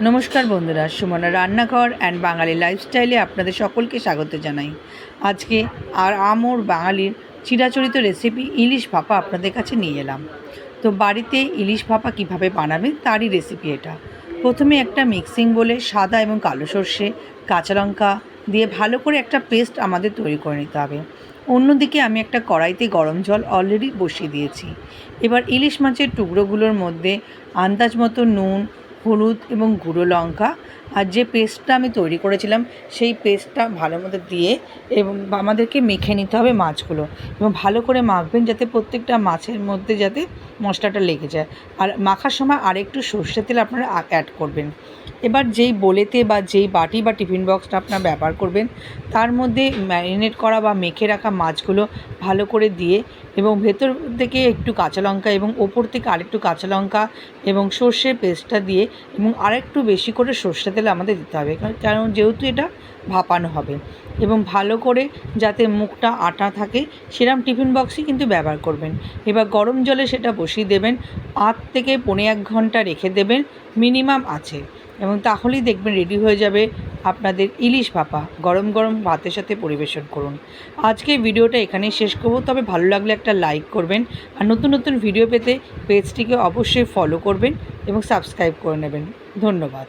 নমস্কার বন্ধুরা, সুমনা রান্নাঘর অ্যান্ড বাঙালি লাইফস্টাইলে আপনাদের সকলকে স্বাগত জানাই। আজকে আমর বাঙালির চিরাচরিত রেসিপি ইলিশ ভাপা আপনাদের কাছে নিয়ে এলাম। তো বাড়িতে ইলিশ ভাপা কীভাবে বানাবেন তারই রেসিপি এটা। প্রথমে একটা মিক্সিং বলে সাদা এবং কালো সর্ষে, কাঁচা লঙ্কা দিয়ে ভালো করে একটা পেস্ট আমাদের তৈরি করে নিতে হবে। অন্যদিকে আমি একটা কড়াইতে গরম জল অলরেডি বসিয়ে দিয়েছি। এবার ইলিশ মাছের টুকরোগুলোর মধ্যে আন্দাজ মতো নুন, হলুদ এবং গুঁড়ো লঙ্কা আর যে পেস্টটা আমি তৈরি করেছিলাম সেই পেস্টটা ভালো মতো দিয়ে এবং আমাদেরকে মেখে নিতে হবে মাছগুলো, এবং ভালো করে মাখবেন যাতে প্রত্যেকটা মাছের মধ্যে যাতে মশলাটা লেগে যায়। আর মাখার সময় আরেকটু সর্ষের তেল আপনারা অ্যাড করবেন। এবার যেই বোলেতে বা যেই বাটি বা টিফিন বক্সটা আপনারা ব্যবহার করবেন তার মধ্যে ম্যারিনেট করা বা মেখে রাখা মাছগুলো ভালো করে দিয়ে এবং ভেতর থেকে একটু কাঁচা লঙ্কা এবং ওপর থেকে আরেকটু কাঁচা লঙ্কা এবং সর্ষের পেস্টটা দিয়ে এবং আরেকটু বেশি করে সর্ষে তেল আমাদের দিতে হবে, কারণ যেহেতু এটা ভাপানো হবে। এবং ভালো করে যাতে মুখটা আটা থাকে সেরকম টিফিন বক্সই কিন্তু ব্যবহার করবেন। এবার গরম জলে সেটা বসিয়ে দেবেন, 8 থেকে 1.5 ঘন্টা রেখে দেবেন মিনিমাম আছে, এবং তাহলেই দেখবেন রেডি হয়ে যাবে আপনাদের ইলিশ ভাপা। গরম গরম ভাতের সাথে পরিবেশন করুন। আজকে ভিডিওটা এখানেই শেষ করব, তবে ভালো লাগলে একটা লাইক করবেন আর নতুন নতুন ভিডিও পেতে পেজটিকে অবশ্যই ফলো করবেন এবং সাবস্ক্রাইব করে নেবেন। ধন্যবাদ।